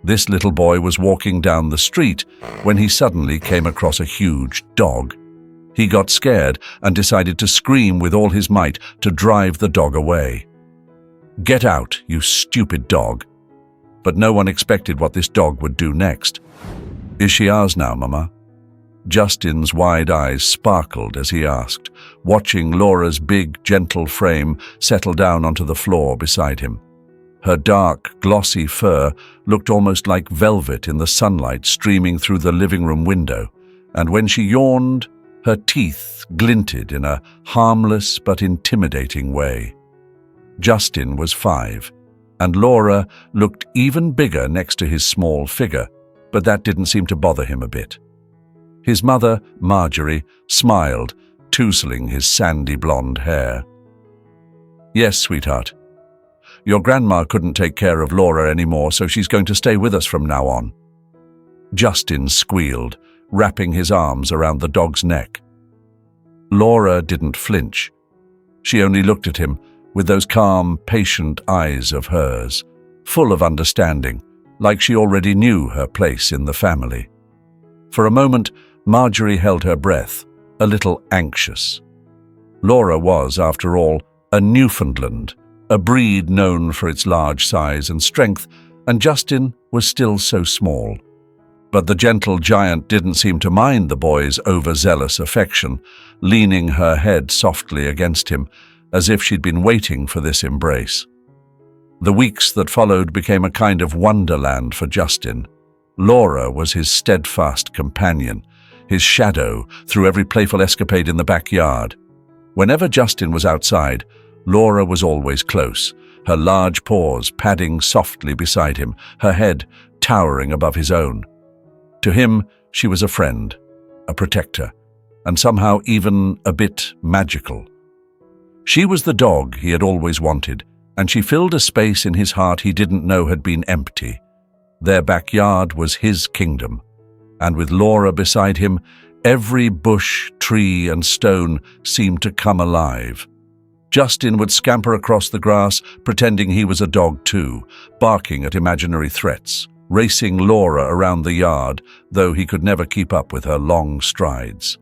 This little boy was walking down the street when he suddenly came across a huge dog. He got scared and decided to scream with all his might to drive the dog away. "Get out, you stupid dog." But no one expected what this dog would do next. "Is she ours now, Mama?" Justin's wide eyes sparkled as he asked, watching Laura's big, gentle frame settle down onto the floor beside him. Her dark, glossy fur looked almost like velvet in the sunlight streaming through the living room window, and when she yawned, her teeth glinted in a harmless but intimidating way. Justin was 5, and Laura looked even bigger next to his small figure, but that didn't seem to bother him a bit. His mother, Marjorie, smiled, tousling his sandy blonde hair. "Yes, sweetheart. Your grandma couldn't take care of Laura anymore, so she's going to stay with us from now on." Justin squealed, wrapping his arms around the dog's neck. Laura didn't flinch. She only looked at him with those calm, patient eyes of hers, full of understanding, like she already knew her place in the family. For a moment, Marjorie held her breath, a little anxious. Laura was, after all, a Newfoundland, a breed known for its large size and strength, and Justin was still so small. But the gentle giant didn't seem to mind the boy's overzealous affection, leaning her head softly against him, as if she'd been waiting for this embrace. The weeks that followed became a kind of wonderland for Justin. Laura was his steadfast companion, his shadow through every playful escapade in the backyard. Whenever Justin was outside, Laura was always close, her large paws padding softly beside him, her head towering above his own. To him, she was a friend, a protector, and somehow even a bit magical. She was the dog he had always wanted, and she filled a space in his heart he didn't know had been empty. Their backyard was his kingdom, and with Laura beside him, every bush, tree, and stone seemed to come alive. Justin would scamper across the grass, pretending he was a dog too, barking at imaginary threats, racing Laura around the yard, though he could never keep up with her long strides.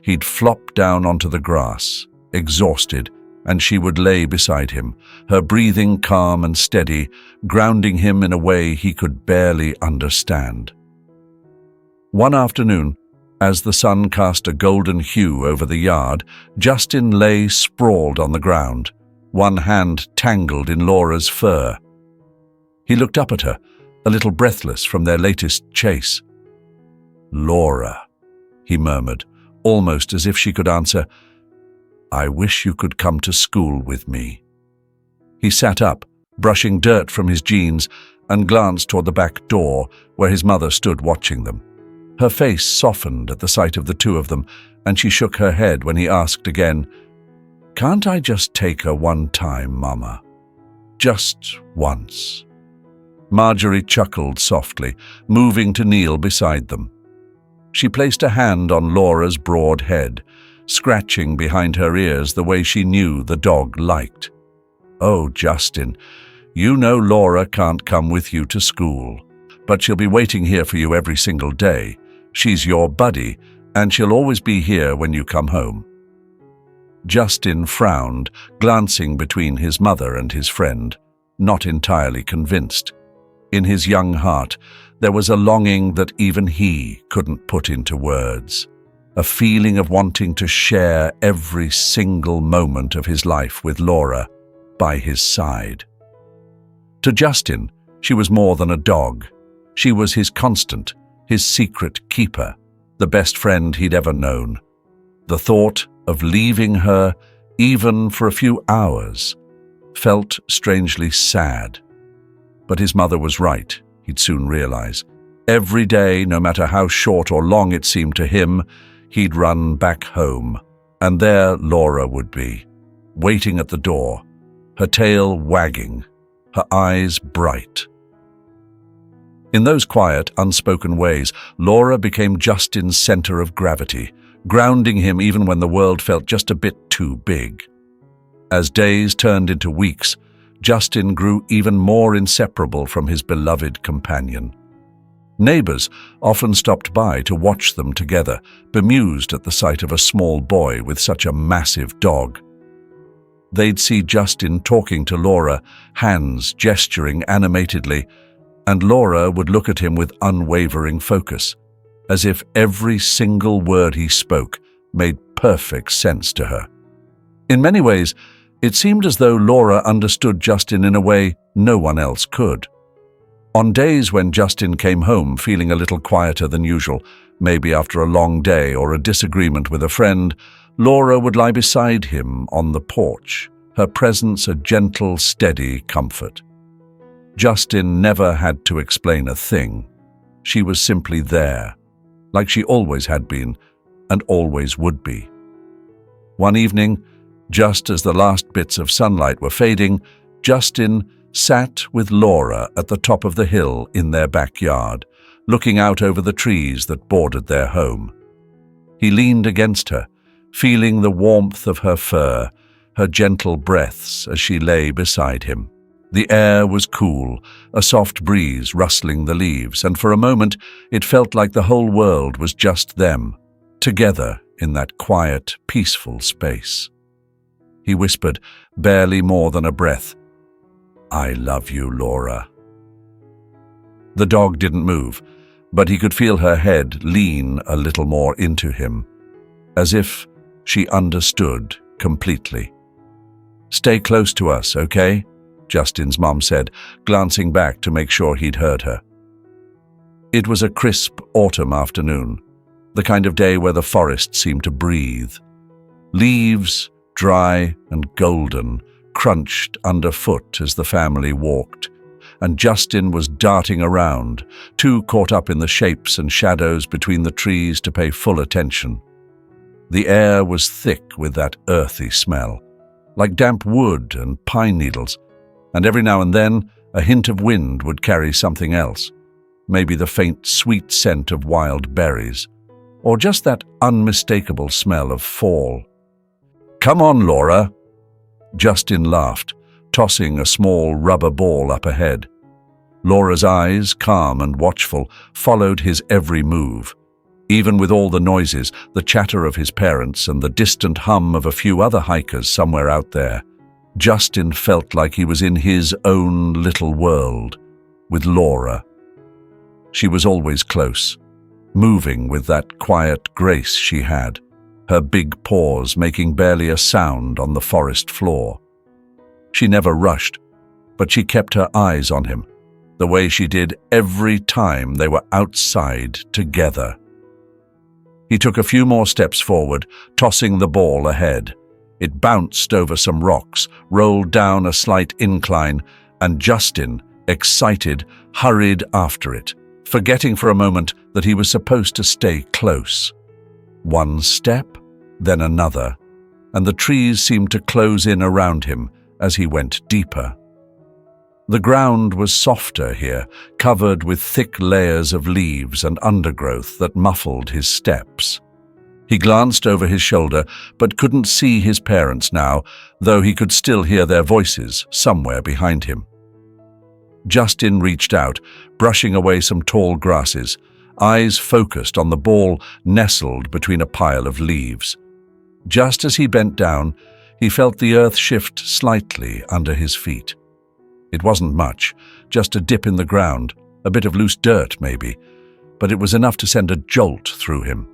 He'd flop down onto the grass, exhausted, and she would lay beside him, her breathing calm and steady, grounding him in a way he could barely understand. One afternoon, as the sun cast a golden hue over the yard, Justin lay sprawled on the ground, one hand tangled in Laura's fur. He looked up at her, a little breathless from their latest chase. "Laura," he murmured, almost as if she could answer, "I wish you could come to school with me." He sat up, brushing dirt from his jeans, and glanced toward the back door, where his mother stood watching them. Her face softened at the sight of the two of them, and she shook her head when he asked again, "Can't I just take her one time, Mama? Just once?" Marjorie chuckled softly, moving to kneel beside them. She placed a hand on Laura's broad head, scratching behind her ears the way she knew the dog liked. "Oh, Justin, you know Laura can't come with you to school, but she'll be waiting here for you every single day. She's your buddy, and she'll always be here when you come home." Justin frowned, glancing between his mother and his friend, not entirely convinced. In his young heart, there was a longing that even he couldn't put into words, a feeling of wanting to share every single moment of his life with Laura by his side. To Justin, she was more than a dog. She was his constant, his secret keeper, the best friend he'd ever known. The thought of leaving her, even for a few hours, felt strangely sad. But his mother was right, he'd soon realize. Every day, no matter how short or long it seemed to him, he'd run back home, and there Laura would be, waiting at the door, her tail wagging, her eyes bright. In those quiet, unspoken ways, Laura became Justin's center of gravity, grounding him even when the world felt just a bit too big. As days turned into weeks, Justin grew even more inseparable from his beloved companion. Neighbors often stopped by to watch them together, bemused at the sight of a small boy with such a massive dog. They'd see Justin talking to Laura, hands gesturing animatedly, and Laura would look at him with unwavering focus, as if every single word he spoke made perfect sense to her. In many ways, it seemed as though Laura understood Justin in a way no one else could. On days when Justin came home feeling a little quieter than usual, maybe after a long day or a disagreement with a friend, Laura would lie beside him on the porch, her presence a gentle, steady comfort. Justin never had to explain a thing. She was simply there, like she always had been and always would be. One evening, just as the last bits of sunlight were fading, Justin sat with Laura at the top of the hill in their backyard, looking out over the trees that bordered their home. He leaned against her, feeling the warmth of her fur, her gentle breaths as she lay beside him. The air was cool, a soft breeze rustling the leaves, and for a moment it felt like the whole world was just them, together in that quiet, peaceful space. He whispered, barely more than a breath, "I love you, Laura." The dog didn't move, but he could feel her head lean a little more into him, as if she understood completely. "Stay close to us, okay?" Justin's mom said, glancing back to make sure he'd heard her. It was a crisp autumn afternoon, the kind of day where the forest seemed to breathe. Leaves, dry and golden, crunched underfoot as the family walked, and Justin was darting around, too caught up in the shapes and shadows between the trees to pay full attention. The air was thick with that earthy smell, like damp wood and pine needles, and every now and then a hint of wind would carry something else, maybe the faint sweet scent of wild berries, or just that unmistakable smell of fall. "Come on, Laura." Justin laughed, tossing a small rubber ball up ahead. Laura's eyes, calm and watchful, followed his every move. Even with all the noises, the chatter of his parents and the distant hum of a few other hikers somewhere out there, Justin felt like he was in his own little world, with Laura. She was always close, moving with that quiet grace she had, her big paws making barely a sound on the forest floor. She never rushed, but she kept her eyes on him, the way she did every time they were outside together. He took a few more steps forward, tossing the ball ahead. It bounced over some rocks, rolled down a slight incline, and Justin, excited, hurried after it, forgetting for a moment that he was supposed to stay close. One step, then another, and the trees seemed to close in around him as he went deeper. The ground was softer here, covered with thick layers of leaves and undergrowth that muffled his steps. He glanced over his shoulder, but couldn't see his parents now, though he could still hear their voices somewhere behind him. Justin reached out, brushing away some tall grasses, eyes focused on the ball nestled between a pile of leaves. Just as he bent down, he felt the earth shift slightly under his feet. It wasn't much, just a dip in the ground, a bit of loose dirt maybe, but it was enough to send a jolt through him.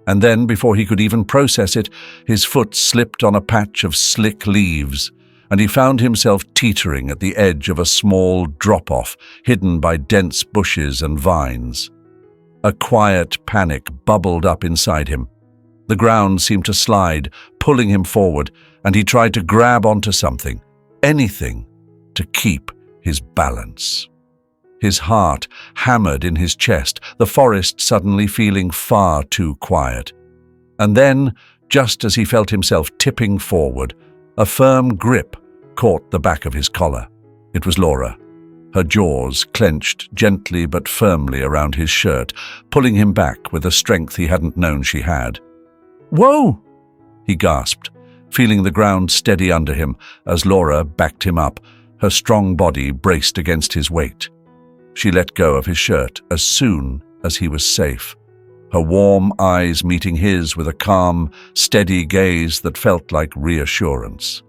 And then, before he could even process it, his foot slipped on a patch of slick leaves, and he found himself teetering at the edge of a small drop-off hidden by dense bushes and vines. A quiet panic bubbled up inside him. The ground seemed to slide, pulling him forward, and he tried to grab onto something, anything, to keep his balance. His heart hammered in his chest, the forest suddenly feeling far too quiet. And then, just as he felt himself tipping forward, a firm grip caught the back of his collar. It was Laura, her jaws clenched gently but firmly around his shirt, pulling him back with a strength he hadn't known she had. "Whoa!" he gasped, feeling the ground steady under him as Laura backed him up, Her strong body braced against his weight. She let go of his shirt as soon as he was safe, her warm eyes meeting his with a calm, steady gaze that felt like reassurance.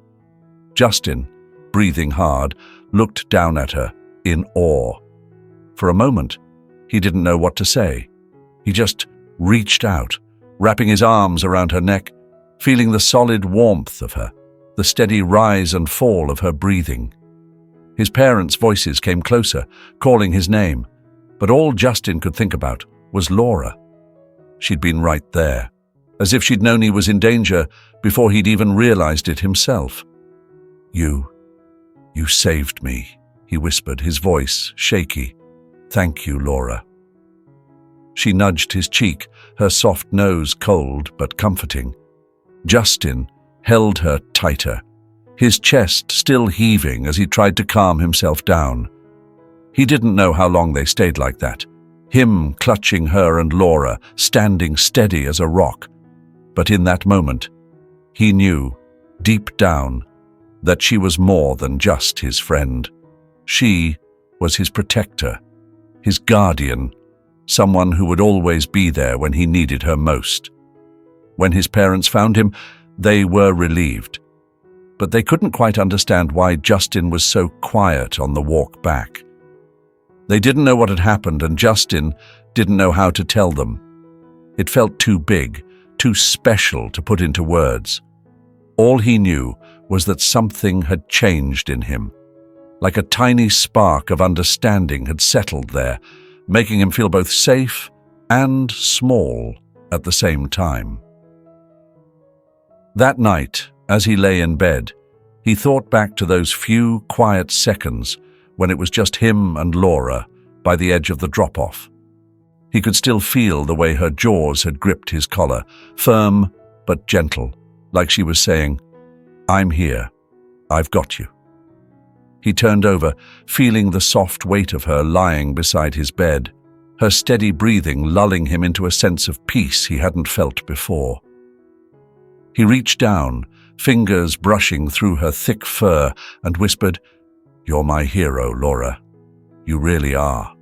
Justin, breathing hard, looked down at her in awe. For a moment, he didn't know what to say. He just reached out, wrapping his arms around her neck, feeling the solid warmth of her, the steady rise and fall of her breathing. His parents' voices came closer, calling his name, but all Justin could think about was Laura. She'd been right there, as if she'd known he was in danger before he'd even realized it himself. You saved me," he whispered, his voice shaky. "Thank you, Laura." She nudged his cheek, her soft nose cold but comforting. Justin held her tighter, his chest still heaving as he tried to calm himself down. He didn't know how long they stayed like that, him clutching her and Laura, standing steady as a rock. But in that moment, he knew, deep down, that she was more than just his friend. She was his protector, his guardian, someone who would always be there when he needed her most. When his parents found him, they were relieved. But they couldn't quite understand why Justin was so quiet on the walk back. They didn't know what had happened, and Justin didn't know how to tell them. It felt too big, too special to put into words. All he knew was that something had changed in him. Like a tiny spark of understanding had settled there, making him feel both safe and small at the same time. That night, as he lay in bed, he thought back to those few quiet seconds when it was just him and Laura by the edge of the drop-off. He could still feel the way her jaws had gripped his collar, firm but gentle, like she was saying, "I'm here. I've got you." He turned over, feeling the soft weight of her lying beside his bed, her steady breathing lulling him into a sense of peace he hadn't felt before. He reached down, fingers brushing through her thick fur, and whispered, "You're my hero, Laura. You really are."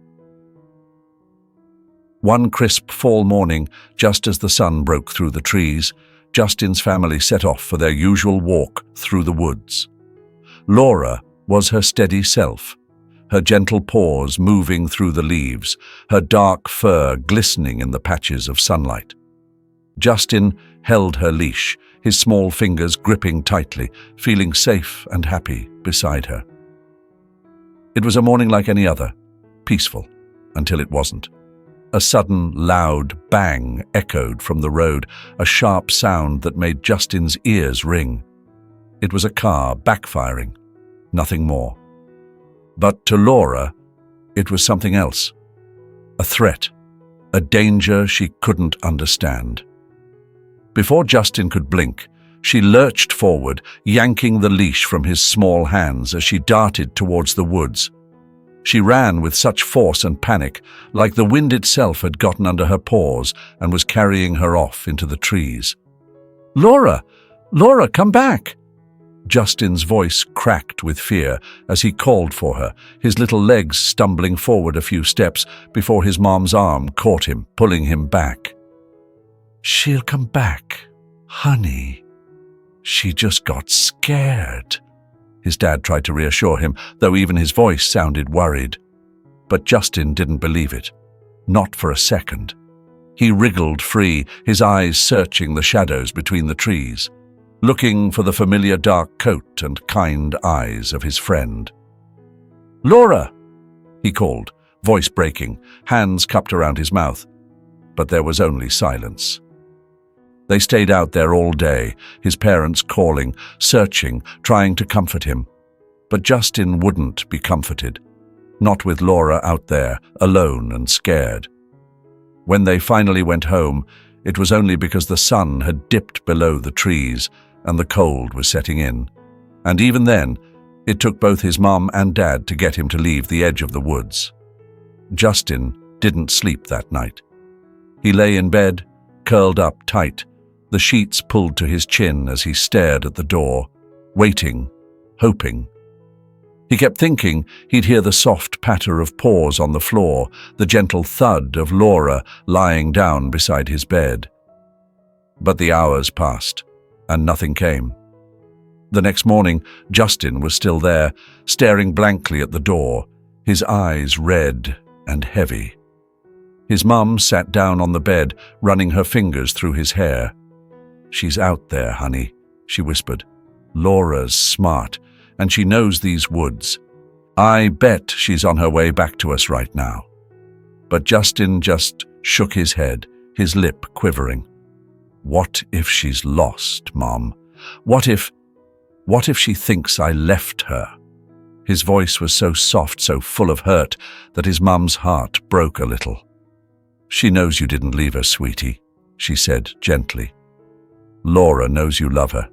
One crisp fall morning, just as the sun broke through the trees, Justin's family set off for their usual walk through the woods. Laura was her steady self, her gentle paws moving through the leaves, her dark fur glistening in the patches of sunlight. Justin held her leash, his small fingers gripping tightly, feeling safe and happy beside her. It was a morning like any other, peaceful, until it wasn't. A sudden, loud bang echoed from the road, a sharp sound that made Justin's ears ring. It was a car backfiring, nothing more. But to Laura, it was something else. A threat, a danger she couldn't understand. Before Justin could blink, she lurched forward, yanking the leash from his small hands as she darted towards the woods. She ran with such force and panic, like the wind itself had gotten under her paws and was carrying her off into the trees. "Laura! Laura, come back!" Justin's voice cracked with fear as he called for her, his little legs stumbling forward a few steps before his mom's arm caught him, pulling him back. "She'll come back, honey. She just got scared." His dad tried to reassure him, though even his voice sounded worried. But Justin didn't believe it. Not for a second. He wriggled free, his eyes searching the shadows between the trees, looking for the familiar dark coat and kind eyes of his friend. "Laura!" he called, voice breaking, hands cupped around his mouth. But there was only silence. They stayed out there all day, his parents calling, searching, trying to comfort him. But Justin wouldn't be comforted. Not with Laura out there, alone and scared. When they finally went home, it was only because the sun had dipped below the trees and the cold was setting in. And even then, it took both his mom and dad to get him to leave the edge of the woods. Justin didn't sleep that night. He lay in bed, curled up tight, the sheets pulled to his chin as he stared at the door, waiting, hoping. He kept thinking he'd hear the soft patter of paws on the floor, the gentle thud of Laura lying down beside his bed. But the hours passed, and nothing came. The next morning, Justin was still there, staring blankly at the door, his eyes red and heavy. His mum sat down on the bed, running her fingers through his hair. "She's out there, honey," she whispered. "Laura's smart, and she knows these woods. I bet she's on her way back to us right now." But Justin just shook his head, his lip quivering. "What if she's lost, Mom? What if she thinks I left her?" His voice was so soft, so full of hurt, that his mum's heart broke a little. "She knows you didn't leave her, sweetie," she said gently. "Laura knows you love her."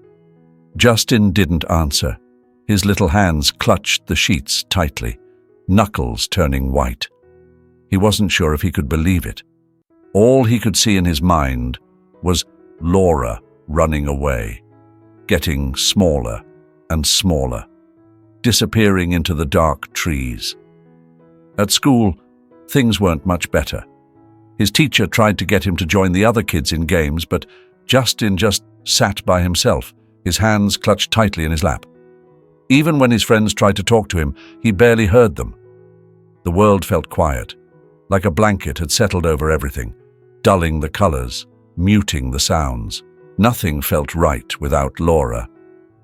Justin didn't answer. His little hands clutched the sheets tightly, knuckles turning white. He wasn't sure if he could believe it. All he could see in his mind was Laura running away, getting smaller and smaller, disappearing into the dark trees. At school, things weren't much better. His teacher tried to get him to join the other kids in games, but Justin just sat by himself, his hands clutched tightly in his lap. Even when his friends tried to talk to him, he barely heard them. The world felt quiet, like a blanket had settled over everything, dulling the colors, muting the sounds. Nothing felt right without Laura.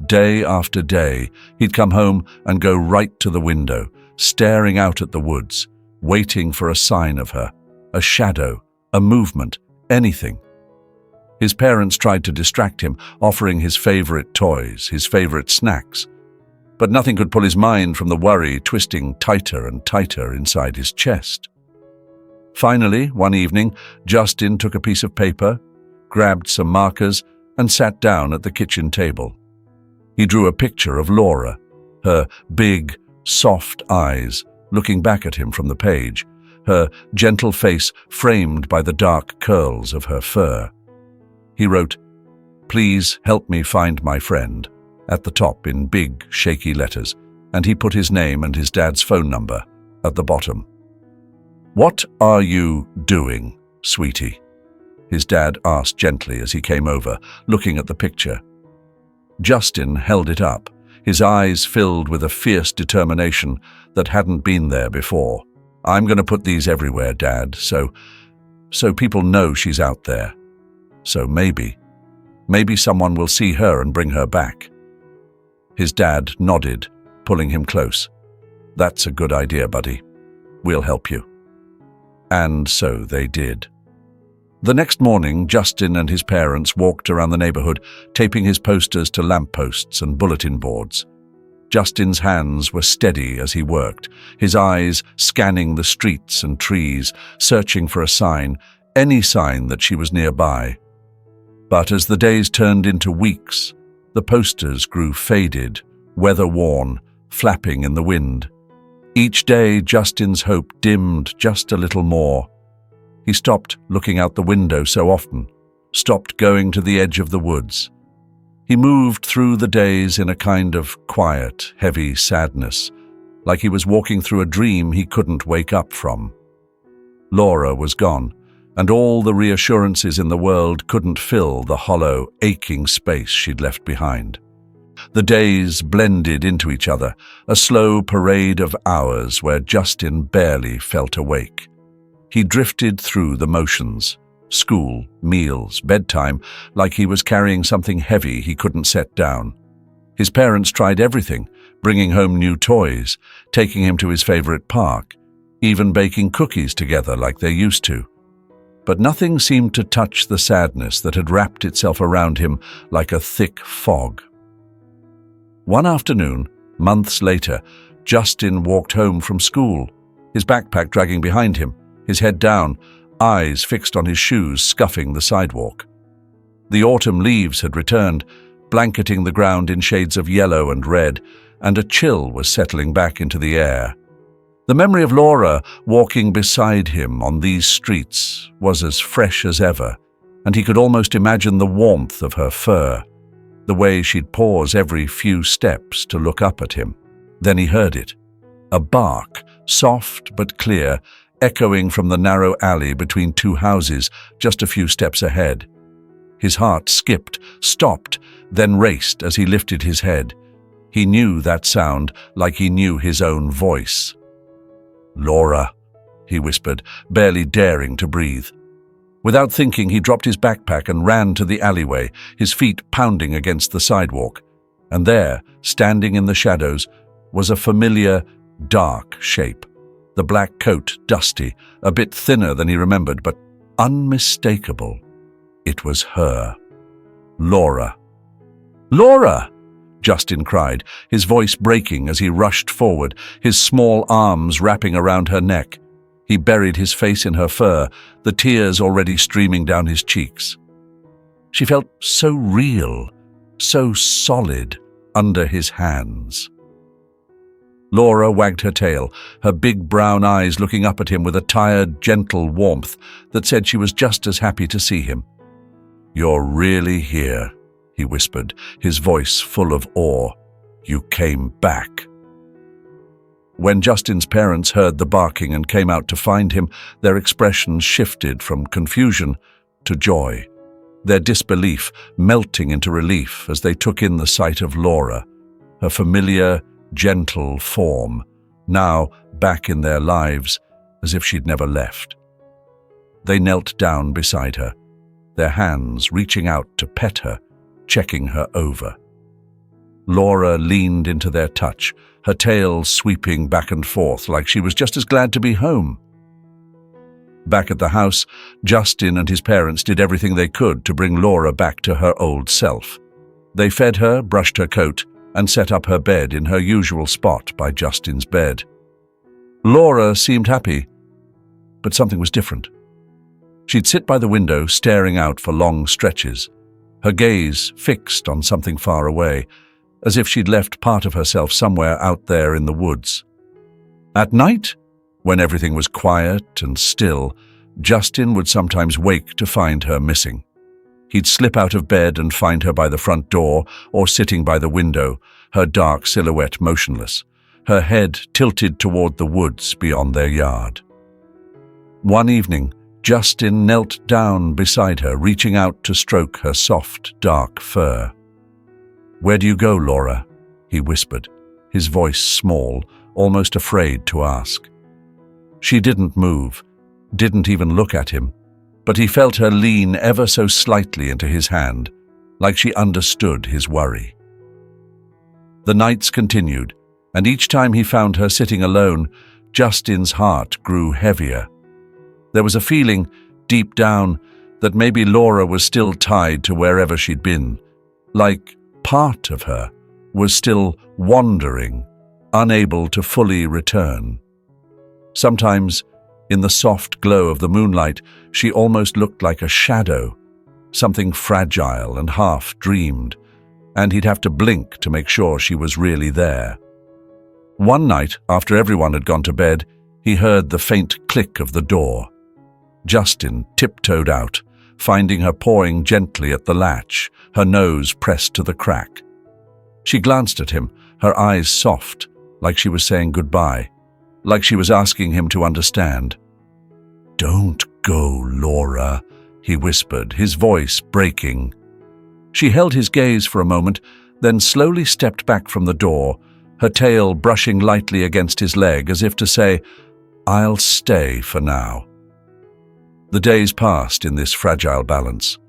Day after day, he'd come home and go right to the window, staring out at the woods, waiting for a sign of her, a shadow, a movement, anything. His parents tried to distract him, offering his favorite toys, his favorite snacks. But nothing could pull his mind from the worry twisting tighter and tighter inside his chest. Finally, one evening, Justin took a piece of paper, grabbed some markers, and sat down at the kitchen table. He drew a picture of Laura, her big, soft eyes looking back at him from the page, her gentle face framed by the dark curls of her fur. He wrote, "Please help me find my friend," at the top in big, shaky letters, and he put his name and his dad's phone number at the bottom. "What are you doing, sweetie?" his dad asked gently as he came over, looking at the picture. Justin held it up, his eyes filled with a fierce determination that hadn't been there before. "I'm going to put these everywhere, Dad, so people know she's out there. So maybe someone will see her and bring her back." His dad nodded, pulling him close. "That's a good idea, buddy. We'll help you." And so they did. The next morning, Justin and his parents walked around the neighborhood, taping his posters to lampposts and bulletin boards. Justin's hands were steady as he worked, his eyes scanning the streets and trees, searching for a sign, any sign that she was nearby. But as the days turned into weeks, the posters grew faded, weather-worn, flapping in the wind. Each day, Justin's hope dimmed just a little more. He stopped looking out the window so often, stopped going to the edge of the woods. He moved through the days in a kind of quiet, heavy sadness, like he was walking through a dream he couldn't wake up from. Laura was gone, and all the reassurances in the world couldn't fill the hollow, aching space she'd left behind. The days blended into each other, a slow parade of hours where Justin barely felt awake. He drifted through the motions, school, meals, bedtime, like he was carrying something heavy he couldn't set down. His parents tried everything, bringing home new toys, taking him to his favorite park, even baking cookies together like they used to. But nothing seemed to touch the sadness that had wrapped itself around him like a thick fog. One afternoon, months later, Justin walked home from school, his backpack dragging behind him, his head down, eyes fixed on his shoes scuffing the sidewalk. The autumn leaves had returned, blanketing the ground in shades of yellow and red, and a chill was settling back into the air. The memory of Laura walking beside him on these streets was as fresh as ever, and he could almost imagine the warmth of her fur, the way she'd pause every few steps to look up at him. Then he heard it. A bark, soft but clear, echoing from the narrow alley between two houses just a few steps ahead. His heart skipped, stopped, then raced as he lifted his head. He knew that sound like he knew his own voice. "Laura," he whispered, barely daring to breathe. Without thinking, he dropped his backpack and ran to the alleyway, his feet pounding against the sidewalk. And there, standing in the shadows, was a familiar, dark shape. The black coat dusty, a bit thinner than he remembered, but unmistakable. It was her. Laura. "Laura!" Justin cried, his voice breaking as he rushed forward, his small arms wrapping around her neck. He buried his face in her fur, the tears already streaming down his cheeks. She felt so real, so solid under his hands. Laura wagged her tail, her big brown eyes looking up at him with a tired, gentle warmth that said she was just as happy to see him. "You're really here," he whispered, his voice full of awe. "You came back." When Justin's parents heard the barking and came out to find him, their expressions shifted from confusion to joy, their disbelief melting into relief as they took in the sight of Laura, her familiar, gentle form, now back in their lives as if she'd never left. They knelt down beside her, their hands reaching out to pet her, checking her over. Laura leaned into their touch, her tail sweeping back and forth like she was just as glad to be home. Back at the house, Justin and his parents did everything they could to bring Laura back to her old self. They fed her, brushed her coat, and set up her bed in her usual spot by Justin's bed. Laura seemed happy, but something was different. She'd sit by the window, staring out for long stretches, her gaze fixed on something far away, as if she'd left part of herself somewhere out there in the woods. At night, when everything was quiet and still, Justin would sometimes wake to find her missing. He'd slip out of bed and find her by the front door or sitting by the window, her dark silhouette motionless, her head tilted toward the woods beyond their yard. One evening, Justin knelt down beside her, reaching out to stroke her soft, dark fur. "Where do you go, Laura?" he whispered, his voice small, almost afraid to ask. She didn't move, didn't even look at him, but he felt her lean ever so slightly into his hand, like she understood his worry. The nights continued, and each time he found her sitting alone, Justin's heart grew heavier. There was a feeling, deep down, that maybe Laura was still tied to wherever she'd been, like part of her was still wandering, unable to fully return. Sometimes, in the soft glow of the moonlight, she almost looked like a shadow, something fragile and half-dreamed, and he'd have to blink to make sure she was really there. One night, after everyone had gone to bed, he heard the faint click of the door. Justin tiptoed out, finding her pawing gently at the latch, her nose pressed to the crack. She glanced at him, her eyes soft, like she was saying goodbye, like she was asking him to understand. "Don't go, Laura," he whispered, his voice breaking. She held his gaze for a moment, then slowly stepped back from the door, her tail brushing lightly against his leg as if to say, "I'll stay for now." The days passed in this fragile balance.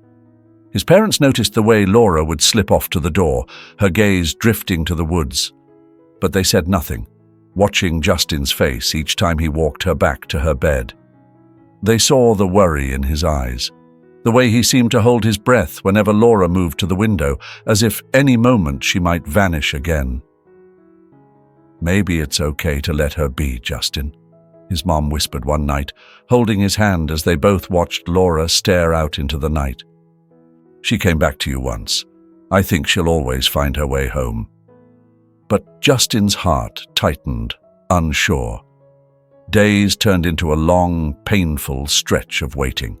His parents noticed the way Laura would slip off to the door, her gaze drifting to the woods. But they said nothing, watching Justin's face each time he walked her back to her bed. They saw the worry in his eyes, the way he seemed to hold his breath whenever Laura moved to the window, as if any moment she might vanish again. "Maybe it's okay to let her be, Justin," his mom whispered one night, holding his hand as they both watched Laura stare out into the night. "She came back to you once. I think she'll always find her way home." But Justin's heart tightened, unsure. Days turned into a long, painful stretch of waiting.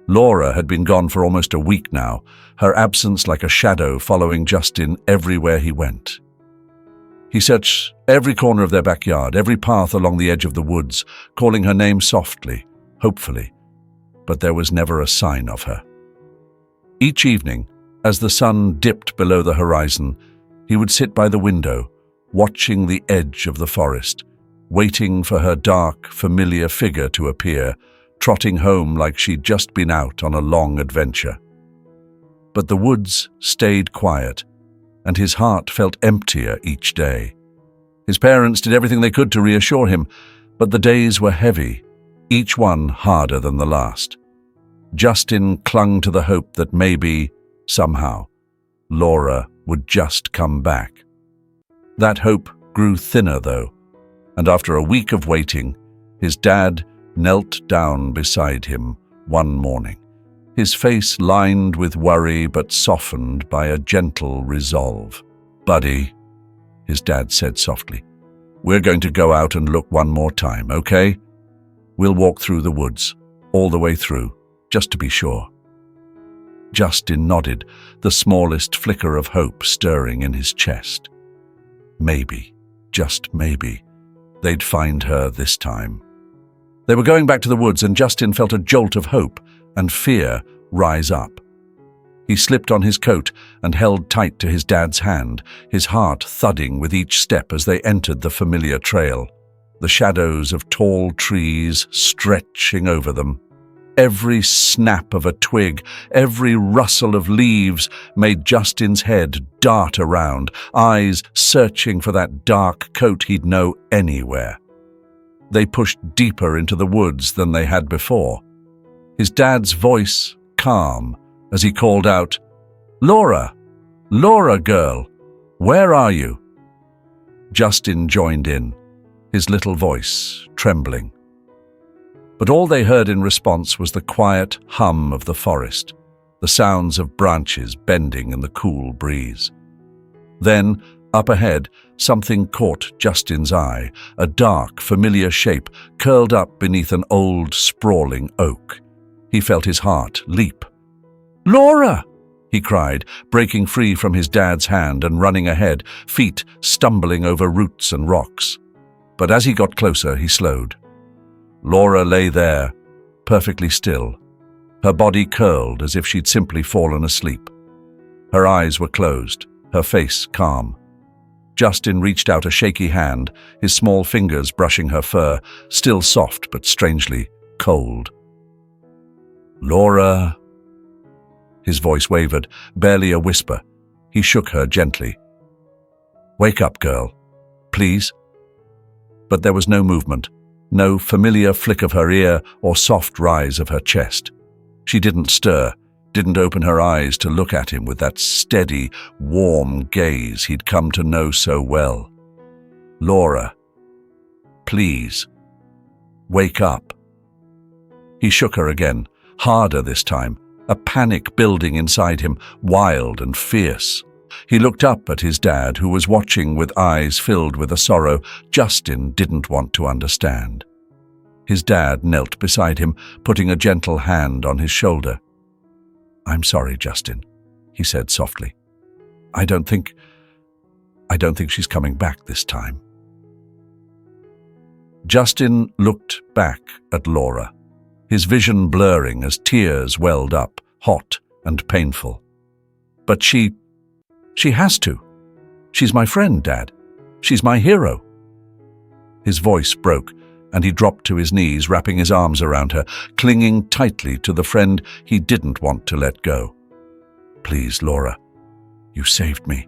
Laura had been gone for almost a week now, her absence like a shadow following Justin everywhere he went. He searched every corner of their backyard, every path along the edge of the woods, calling her name softly, hopefully, but there was never a sign of her. Each evening, as the sun dipped below the horizon, he would sit by the window, watching the edge of the forest, waiting for her dark, familiar figure to appear, trotting home like she'd just been out on a long adventure. But the woods stayed quiet, and his heart felt emptier each day. His parents did everything they could to reassure him, but the days were heavy, each one harder than the last. Justin clung to the hope that maybe, somehow, Laura would just come back. That hope grew thinner, though, and after a week of waiting, his dad knelt down beside him one morning, his face lined with worry but softened by a gentle resolve. "Buddy," his dad said softly, "we're going to go out and look one more time, okay? We'll walk through the woods, all the way through, just to be sure." Justin nodded, the smallest flicker of hope stirring in his chest. Maybe, just maybe, they'd find her this time. They were going back to the woods, and Justin felt a jolt of hope and fear rise up. He slipped on his coat and held tight to his dad's hand, his heart thudding with each step as they entered the familiar trail, the shadows of tall trees stretching over them. Every snap of a twig, every rustle of leaves made Justin's head dart around, eyes searching for that dark coat he'd know anywhere. They pushed deeper into the woods than they had before. His dad's voice calm as he called out, "Laura! Laura, girl! Where are you?" Justin joined in, his little voice trembling. But all they heard in response was the quiet hum of the forest, the sounds of branches bending in the cool breeze. Then, up ahead, something caught Justin's eye, a dark, familiar shape curled up beneath an old, sprawling oak. He felt his heart leap. "Laura!" he cried, breaking free from his dad's hand and running ahead, feet stumbling over roots and rocks. But as he got closer, he slowed. Laura lay there, perfectly still, her body curled as if she'd simply fallen asleep. Her eyes were closed, her face calm. Justin reached out a shaky hand, his small fingers brushing her fur, still soft but strangely cold. "Laura," his voice wavered, barely a whisper. He shook her gently. "Wake up, girl, please." But there was no movement, no familiar flick of her ear or soft rise of her chest. She didn't stir, didn't open her eyes to look at him with that steady, warm gaze he'd come to know so well. "Laura, please, wake up." He shook her again, harder this time, a panic building inside him, wild and fierce. He looked up at his dad, who was watching with eyes filled with a sorrow Justin didn't want to understand. His dad knelt beside him, putting a gentle hand on his shoulder. "I'm sorry, Justin," he said softly. I don't think she's coming back this time." Justin looked back at Laura, his vision blurring as tears welled up, hot and painful. "But she has to. She's my friend, Dad. She's my hero." His voice broke, and he dropped to his knees, wrapping his arms around her, clinging tightly to the friend he didn't want to let go. "Please, Laura, you saved me,"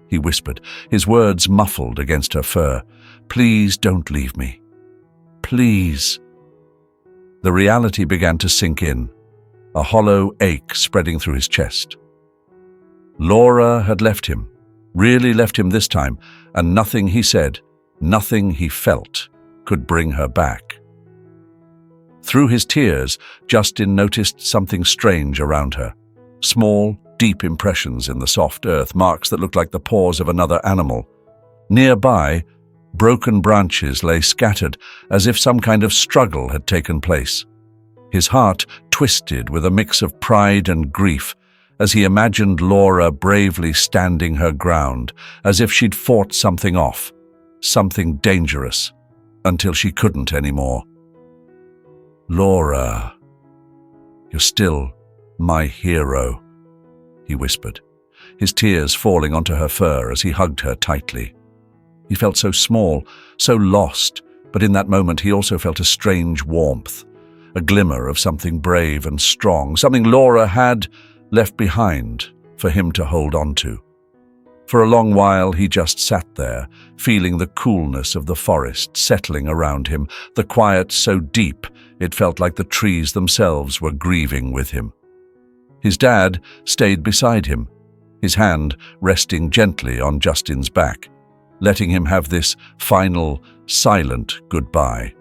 he whispered, his words muffled against her fur. "Please don't leave me. Please." The reality began to sink in, a hollow ache spreading through his chest. Laura had left him, really left him this time, and nothing he said, nothing he felt, could bring her back. Through his tears, Justin noticed something strange around her. Small, deep impressions in the soft earth, marks that looked like the paws of another animal. Nearby, broken branches lay scattered as if some kind of struggle had taken place. His heart twisted with a mix of pride and grief as he imagined Laura bravely standing her ground, as if she'd fought something off, something dangerous, until she couldn't anymore. "Laura, you're still my hero," he whispered, his tears falling onto her fur as he hugged her tightly. He felt so small, so lost, but in that moment he also felt a strange warmth, a glimmer of something brave and strong, something Laura had left behind for him to hold on to. For a long while he just sat there, feeling the coolness of the forest settling around him, the quiet so deep it felt like the trees themselves were grieving with him. His dad stayed beside him, his hand resting gently on Justin's back, letting him have this final, silent goodbye.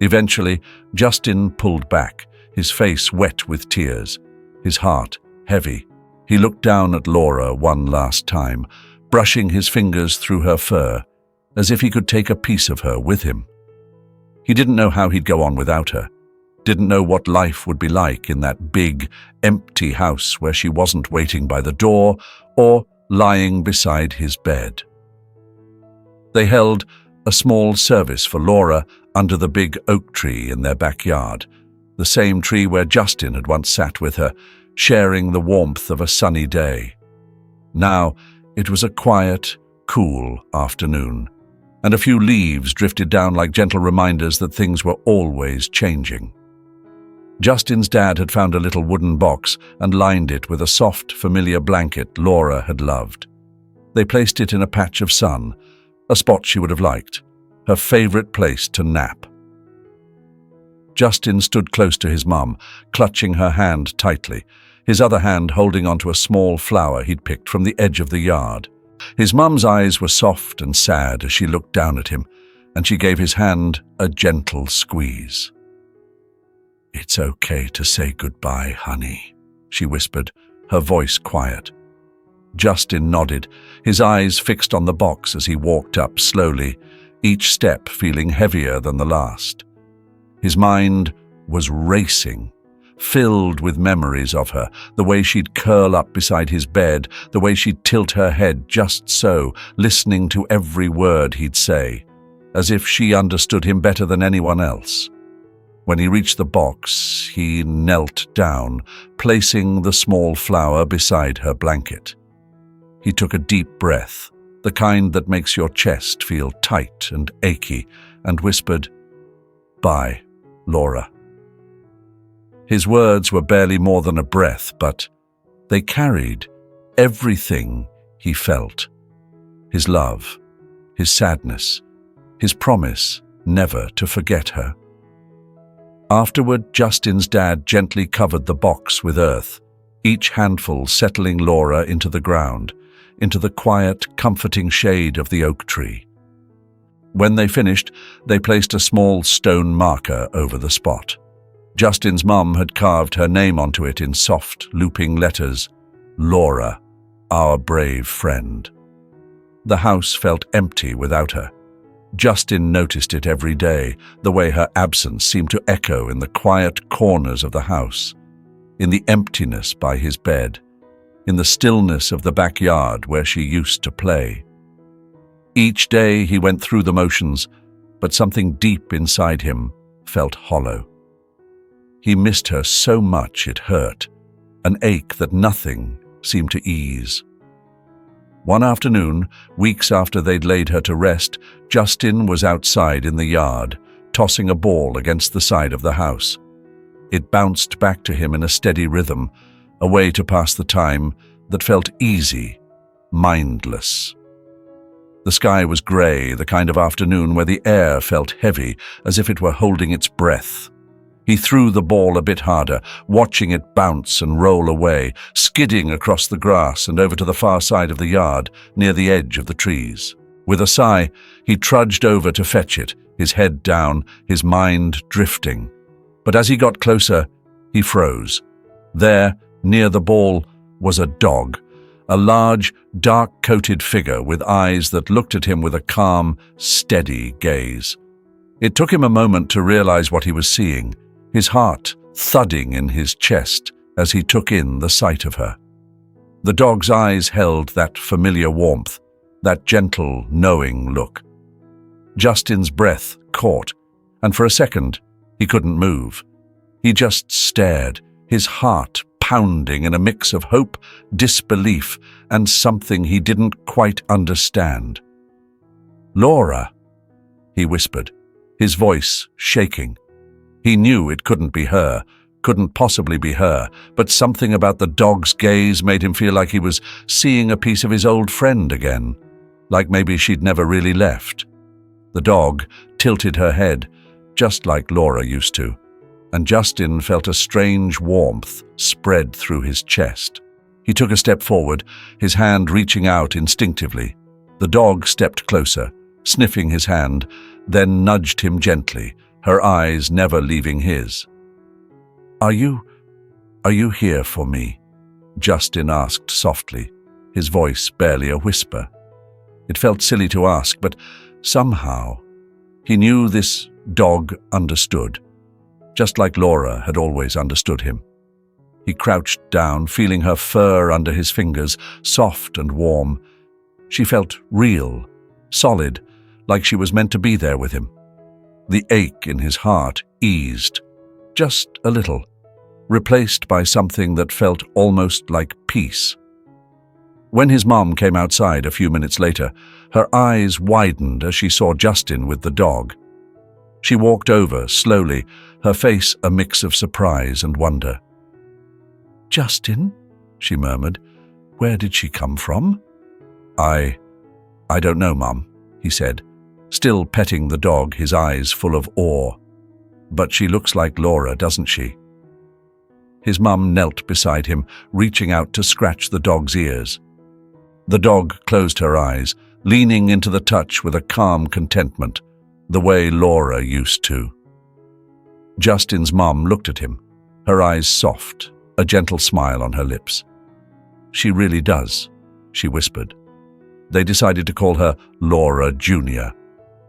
Eventually, Justin pulled back, his face wet with tears, his heart heavy. He looked down at Laura one last time, brushing his fingers through her fur, as if he could take a piece of her with him. He didn't know how he'd go on without her, didn't know what life would be like in that big, empty house where she wasn't waiting by the door or lying beside his bed. They held a small service for Laura under the big oak tree in their backyard, the same tree where Justin had once sat with her, sharing the warmth of a sunny day. Now it was a quiet, cool afternoon, and a few leaves drifted down like gentle reminders that things were always changing. Justin's dad had found a little wooden box and lined it with a soft, familiar blanket Laura had loved. They placed it in a patch of sun, a spot she would have liked, her favorite place to nap. Justin stood close to his mum, clutching her hand tightly, his other hand holding onto a small flower he'd picked from the edge of the yard. His mum's eyes were soft and sad as she looked down at him, and she gave his hand a gentle squeeze. "It's okay to say goodbye, honey," she whispered, her voice quiet. Justin nodded, his eyes fixed on the box as he walked up slowly, each step feeling heavier than the last. His mind was racing, filled with memories of her, the way she'd curl up beside his bed, the way she'd tilt her head just so, listening to every word he'd say, as if she understood him better than anyone else. When he reached the box, he knelt down, placing the small flower beside her blanket. He took a deep breath, the kind that makes your chest feel tight and achy, and whispered, "Bye, Laura." His words were barely more than a breath, but they carried everything he felt. His love, his sadness, his promise never to forget her. Afterward, Justin's dad gently covered the box with earth, each handful settling Laura into the ground, into the quiet, comforting shade of the oak tree. When they finished, they placed a small stone marker over the spot. Justin's mum had carved her name onto it in soft, looping letters, "Laura, our brave friend." The house felt empty without her. Justin noticed it every day, the way her absence seemed to echo in the quiet corners of the house, in the emptiness by his bed, in the stillness of the backyard where she used to play. Each day he went through the motions, but something deep inside him felt hollow. He missed her so much it hurt, an ache that nothing seemed to ease. One afternoon, weeks after they'd laid her to rest, Justin was outside in the yard, tossing a ball against the side of the house. It bounced back to him in a steady rhythm, a way to pass the time that felt easy, mindless. The sky was grey, the kind of afternoon where the air felt heavy, as if it were holding its breath. He threw the ball a bit harder, watching it bounce and roll away, skidding across the grass and over to the far side of the yard, near the edge of the trees. With a sigh, he trudged over to fetch it, his head down, his mind drifting. But as he got closer, he froze. There, near the ball, was a dog, a large, dark-coated figure with eyes that looked at him with a calm, steady gaze. It took him a moment to realize what he was seeing, his heart thudding in his chest as he took in the sight of her. The dog's eyes held that familiar warmth, that gentle, knowing look. Justin's breath caught, and for a second, he couldn't move. He just stared, his heart pounding in a mix of hope, disbelief, and something he didn't quite understand. "Laura," he whispered, his voice shaking. He knew it couldn't be her, couldn't possibly be her, but something about the dog's gaze made him feel like he was seeing a piece of his old friend again, like maybe she'd never really left. The dog tilted her head, just like Laura used to, and Justin felt a strange warmth spread through his chest. He took a step forward, his hand reaching out instinctively. The dog stepped closer, sniffing his hand, then nudged him gently, her eyes never leaving his. Are you here for me?" Justin asked softly, his voice barely a whisper. It felt silly to ask, but somehow he knew this dog understood, just like Laura had always understood him. He crouched down, feeling her fur under his fingers, soft and warm. She felt real, solid, like she was meant to be there with him. The ache in his heart eased, just a little, replaced by something that felt almost like peace. When his mom came outside a few minutes later, her eyes widened as she saw Justin with the dog. She walked over slowly, her face a mix of surprise and wonder. "Justin?" she murmured. "Where did she come from?" I don't know, Mum," he said, still petting the dog, his eyes full of awe. "But she looks like Laura, doesn't she?" His mum knelt beside him, reaching out to scratch the dog's ears. The dog closed her eyes, leaning into the touch with a calm contentment, the way Laura used to. Justin's mum looked at him, her eyes soft, a gentle smile on her lips. "She really does," she whispered. They decided to call her Laura Jr.,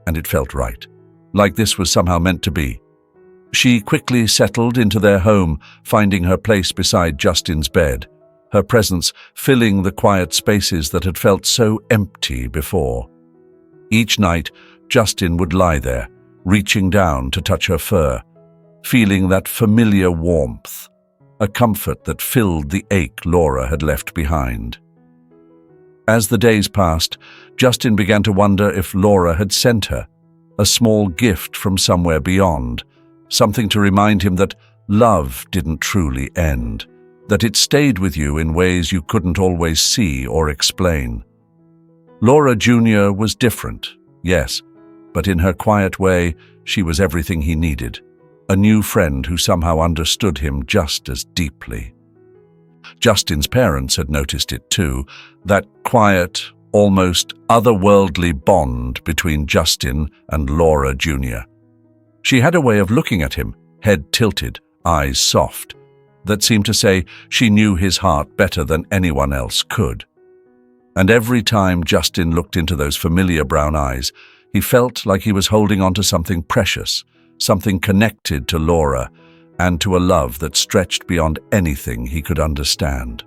and it felt right, like this was somehow meant to be. She quickly settled into their home, finding her place beside Justin's bed, her presence filling the quiet spaces that had felt so empty before. Each night, Justin would lie there, reaching down to touch her fur, feeling that familiar warmth, a comfort that filled the ache Laura had left behind. As the days passed, Justin began to wonder if Laura had sent her a small gift from somewhere beyond, something to remind him that love didn't truly end, that it stayed with you in ways you couldn't always see or explain. Laura Jr. was different, yes, but in her quiet way, she was everything he needed, a new friend who somehow understood him just as deeply. Justin's parents had noticed it too, that quiet, almost otherworldly bond between Justin and Laura Jr. She had a way of looking at him, head tilted, eyes soft, that seemed to say she knew his heart better than anyone else could. And every time Justin looked into those familiar brown eyes, he felt like he was holding on to something precious, something connected to Laura, and to a love that stretched beyond anything he could understand.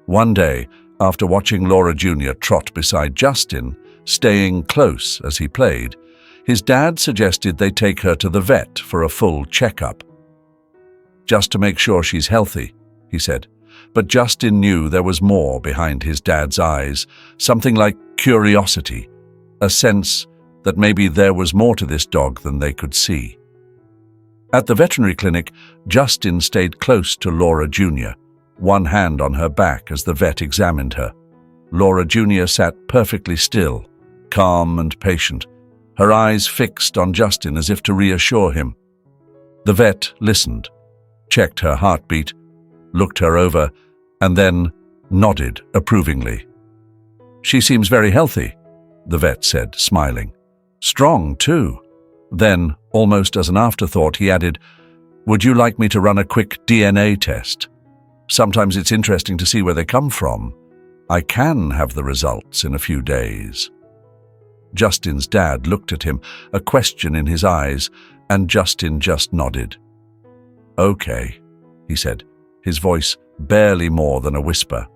One day, after watching Laura Jr. trot beside Justin, staying close as he played, his dad suggested they take her to the vet for a full checkup. "Just to make sure she's healthy," he said. But Justin knew there was more behind his dad's eyes, something like curiosity, a sense that maybe there was more to this dog than they could see. At the veterinary clinic, Justin stayed close to Laura Jr., one hand on her back as the vet examined her. Laura Jr. sat perfectly still, calm and patient, her eyes fixed on Justin as if to reassure him. The vet listened, checked her heartbeat, looked her over, and then nodded approvingly. "She seems very healthy," the vet said, smiling. "Strong, too." Then, almost as an afterthought, he added, "Would you like me to run a quick DNA test? Sometimes it's interesting to see where they come from. I can have the results in a few days." Justin's dad looked at him, a question in his eyes, and Justin just nodded. "Okay," he said, his voice barely more than a whisper.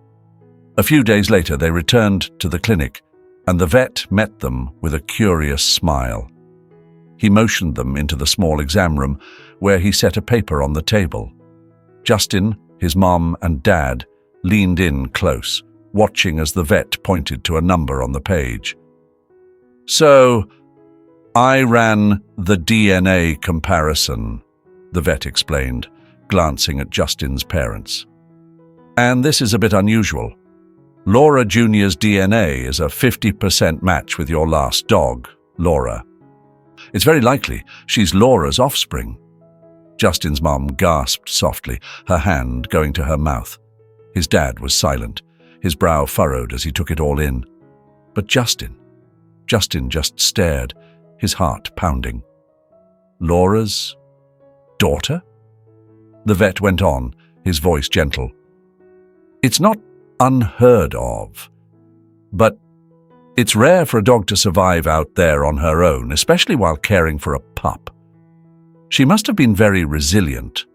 A few days later, they returned to the clinic, and the vet met them with a curious smile. He motioned them into the small exam room, where he set a paper on the table. Justin, his mom, and dad leaned in close, watching as the vet pointed to a number on the page. "So, I ran the DNA comparison," the vet explained, glancing at Justin's parents. "And this is a bit unusual. Laura Jr.'s DNA is a 50% match with your last dog, Laura. It's very likely she's Laura's offspring." Justin's mom gasped softly, her hand going to her mouth. His dad was silent, his brow furrowed as he took it all in. But Justin just stared, his heart pounding. "Laura's daughter?" The vet went on, his voice gentle. "It's not unheard of, but it's rare for a dog to survive out there on her own, especially while caring for a pup. She must have been very resilient."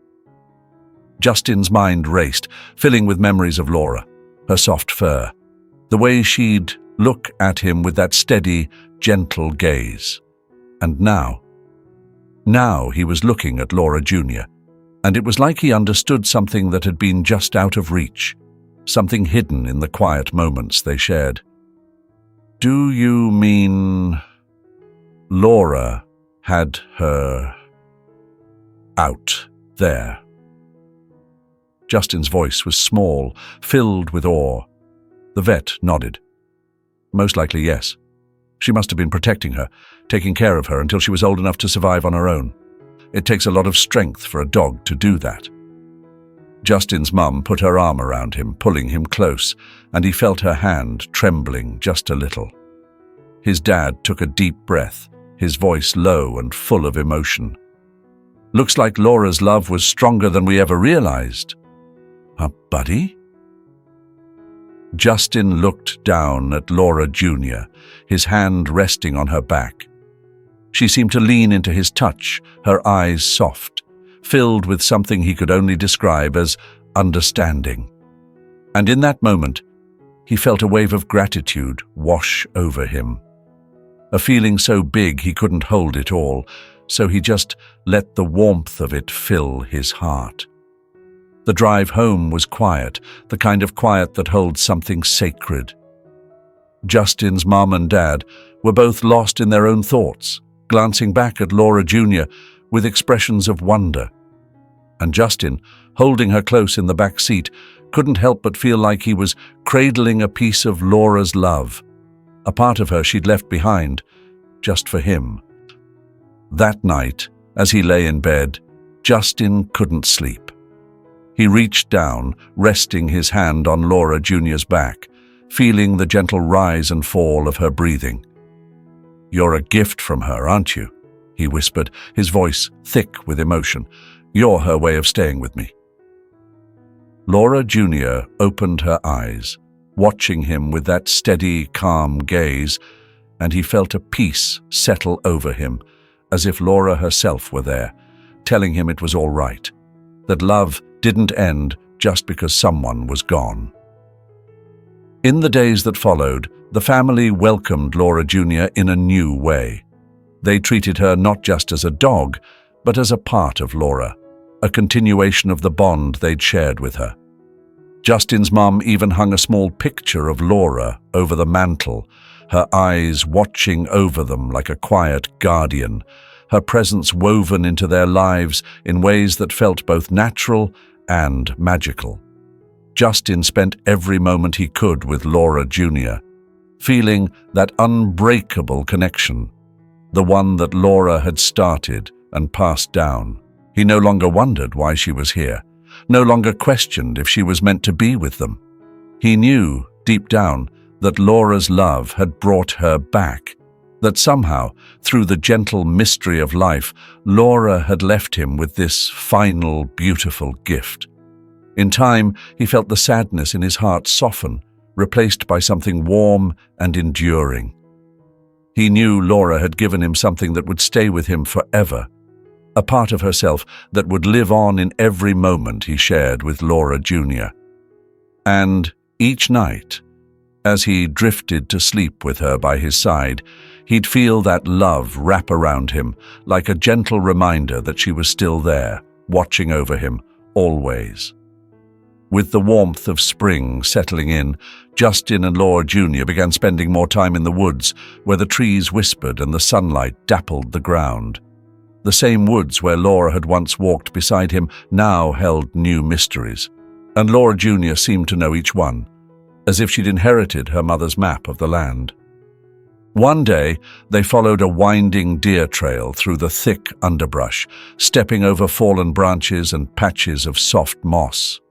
Justin's mind raced, filling with memories of Laura, her soft fur, the way she'd look at him with that steady, gentle gaze. And now he was looking at Laura Jr., and it was like he understood something that had been just out of reach, something hidden in the quiet moments they shared. "Do you mean Laura had her out there?" Justin's voice was small, filled with awe. The vet nodded. "Most likely, yes. She must have been protecting her, taking care of her until she was old enough to survive on her own. It takes a lot of strength for a dog to do that." Justin's mum put her arm around him, pulling him close, and he felt her hand trembling just a little. His dad took a deep breath, his voice low and full of emotion. "Looks like Laura's love was stronger than we ever realized." "Buddy?" Justin looked down at Laura Jr., his hand resting on her back. She seemed to lean into his touch, her eyes soft, filled with something he could only describe as understanding. And in that moment, he felt a wave of gratitude wash over him. A feeling so big he couldn't hold it all, so he just let the warmth of it fill his heart. The drive home was quiet, the kind of quiet that holds something sacred. Justin's mom and dad were both lost in their own thoughts, glancing back at Laura Jr. with expressions of wonder. And Justin, holding her close in the back seat, couldn't help but feel like he was cradling a piece of Laura's love, a part of her she'd left behind, just for him. That night, as he lay in bed, Justin couldn't sleep. He reached down, resting his hand on Laura Jr.'s back, feeling the gentle rise and fall of her breathing. "You're a gift from her, aren't you?" he whispered, his voice thick with emotion. "You're her way of staying with me." Laura Jr. opened her eyes, watching him with that steady, calm gaze, and he felt a peace settle over him, as if Laura herself were there, telling him it was all right, that love didn't end just because someone was gone. In the days that followed, the family welcomed Laura Jr. in a new way. They treated her not just as a dog, but as a part of Laura, a continuation of the bond they'd shared with her. Justin's mom even hung a small picture of Laura over the mantel, her eyes watching over them like a quiet guardian, her presence woven into their lives in ways that felt both natural and magical. Justin spent every moment he could with Laura Jr., feeling that unbreakable connection, the one that Laura had started and passed down. He no longer wondered why she was here, no longer questioned if she was meant to be with them. He knew, deep down, that Laura's love had brought her back, that somehow, through the gentle mystery of life, Laura had left him with this final, beautiful gift. In time, he felt the sadness in his heart soften, replaced by something warm and enduring. He knew Laura had given him something that would stay with him forever, a part of herself that would live on in every moment he shared with Laura Jr. And each night, as he drifted to sleep with her by his side, he'd feel that love wrap around him like a gentle reminder that she was still there, watching over him, always. With the warmth of spring settling in, Justin and Laura Jr. began spending more time in the woods, where the trees whispered and the sunlight dappled the ground. The same woods where Laura had once walked beside him now held new mysteries, and Laura Jr. seemed to know each one, as if she'd inherited her mother's map of the land. One day, they followed a winding deer trail through the thick underbrush, stepping over fallen branches and patches of soft moss.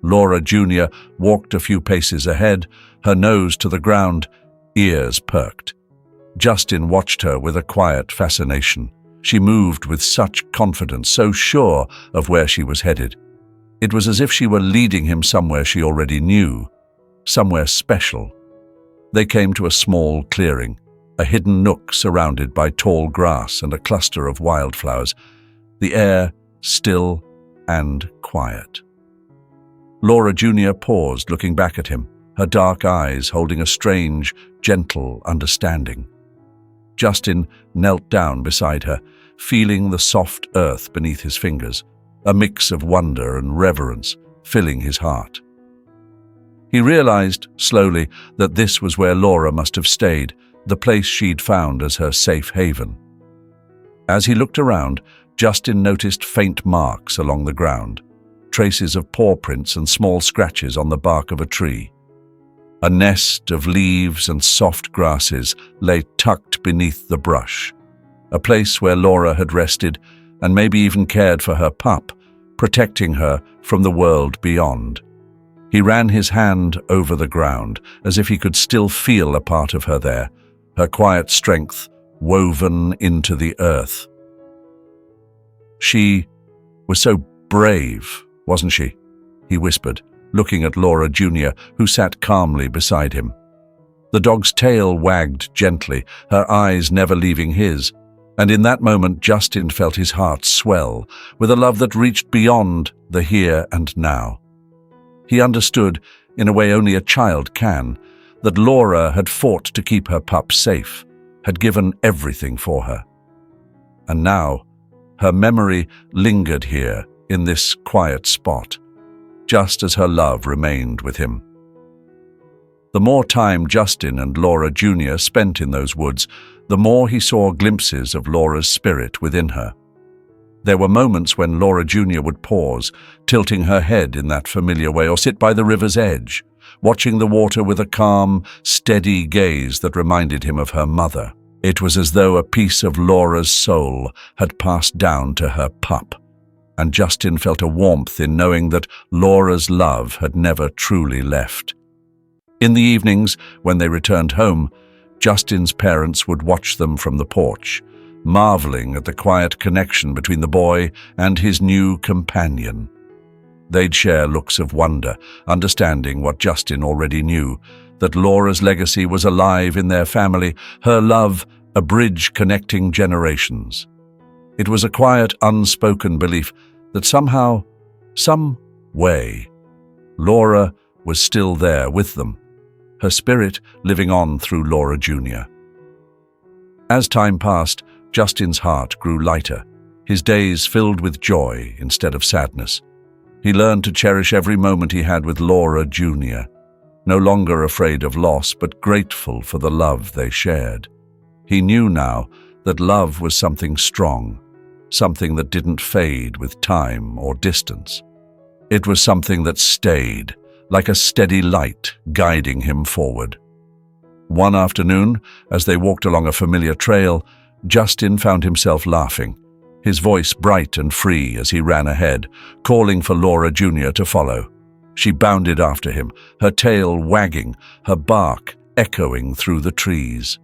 Laura Jr. walked a few paces ahead, her nose to the ground, ears perked. Justin watched her with a quiet fascination. She moved with such confidence, so sure of where she was headed. It was as if she were leading him somewhere she already knew, somewhere special. They came to a small clearing, a hidden nook surrounded by tall grass and a cluster of wildflowers, the air still and quiet. Laura Jr. paused, looking back at him, her dark eyes holding a strange, gentle understanding. Justin knelt down beside her, feeling the soft earth beneath his fingers, a mix of wonder and reverence filling his heart. He realized, slowly, that this was where Laura must have stayed, the place she'd found as her safe haven. As he looked around, Justin noticed faint marks along the ground, traces of paw prints and small scratches on the bark of a tree. A nest of leaves and soft grasses lay tucked beneath the brush, a place where Laura had rested and maybe even cared for her pup, protecting her from the world beyond. He ran his hand over the ground, as if he could still feel a part of her there, her quiet strength woven into the earth. She was so brave, wasn't she? He whispered, looking at Laura Jr., who sat calmly beside him. The dog's tail wagged gently, her eyes never leaving his, and in that moment Justin felt his heart swell with a love that reached beyond the here and now. He understood, in a way only a child can, that Laura had fought to keep her pup safe, had given everything for her. And now, her memory lingered here, in this quiet spot, just as her love remained with him. The more time Justin and Laura Jr. spent in those woods, the more he saw glimpses of Laura's spirit within her. There were moments when Laura Jr. would pause, tilting her head in that familiar way, or sit by the river's edge, watching the water with a calm, steady gaze that reminded him of her mother. It was as though a piece of Laura's soul had passed down to her pup, and Justin felt a warmth in knowing that Laura's love had never truly left. In the evenings, when they returned home, Justin's parents would watch them from the porch, marveling at the quiet connection between the boy and his new companion. They'd share looks of wonder, understanding what Justin already knew, that Laura's legacy was alive in their family, her love a bridge connecting generations. It was a quiet, unspoken belief that somehow, some way, Laura was still there with them, her spirit living on through Laura Jr. As time passed, Justin's heart grew lighter, his days filled with joy instead of sadness. He learned to cherish every moment he had with Laura Jr., no longer afraid of loss, but grateful for the love they shared. He knew now that love was something strong, something that didn't fade with time or distance. It was something that stayed, like a steady light guiding him forward. One afternoon, as they walked along a familiar trail, Justin found himself laughing, his voice bright and free as he ran ahead, calling for Laura Jr. to follow. She bounded after him, her tail wagging, her bark echoing through the trees.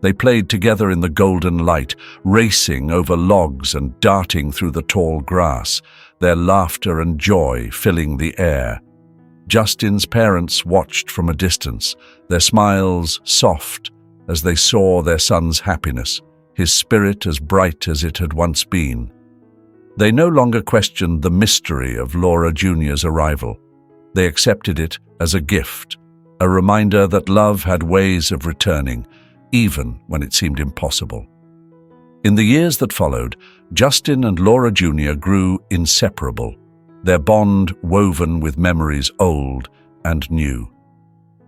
They played together in the golden light, racing over logs and darting through the tall grass, their laughter and joy filling the air. Justin's parents watched from a distance, their smiles soft as they saw their son's happiness, his spirit as bright as it had once been. They no longer questioned the mystery of Laura Jr.'s arrival. They accepted it as a gift, a reminder that love had ways of returning, even when it seemed impossible. In the years that followed, Justin and Laura Jr. grew inseparable, their bond woven with memories old and new.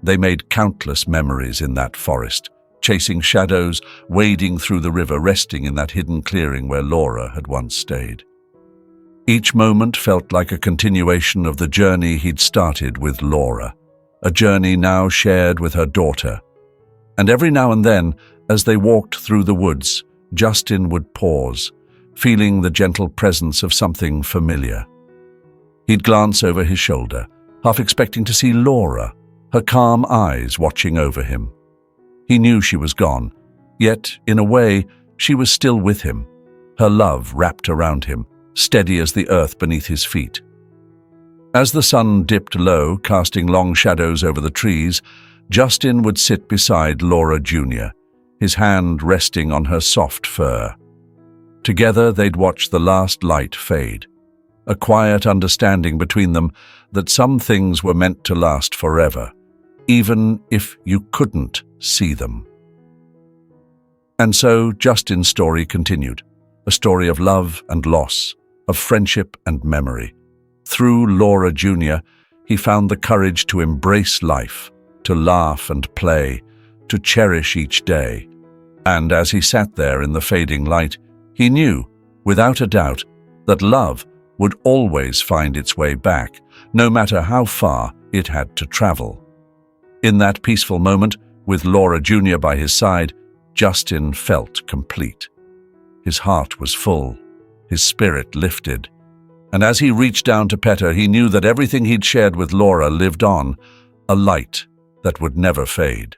They made countless memories in that forest, chasing shadows, wading through the river, resting in that hidden clearing where Laura had once stayed. Each moment felt like a continuation of the journey he'd started with Laura, a journey now shared with her daughter. And every now and then, as they walked through the woods, Justin would pause, feeling the gentle presence of something familiar. He'd glance over his shoulder, half expecting to see Laura, her calm eyes watching over him. He knew she was gone, yet, in a way, she was still with him, her love wrapped around him, steady as the earth beneath his feet. As the sun dipped low, casting long shadows over the trees, Justin would sit beside Laura Jr., his hand resting on her soft fur. Together they'd watch the last light fade, a quiet understanding between them that some things were meant to last forever, even if you couldn't see them. And so Justin's story continued, a story of love and loss, of friendship and memory. Through Laura Jr., he found the courage to embrace life, to laugh and play, to cherish each day. And as he sat there in the fading light, he knew, without a doubt, that love would always find its way back, no matter how far it had to travel. In that peaceful moment, with Laura Jr. by his side, Justin felt complete. His heart was full, his spirit lifted, and as he reached down to pet her, he knew that everything he'd shared with Laura lived on, a light that would never fade.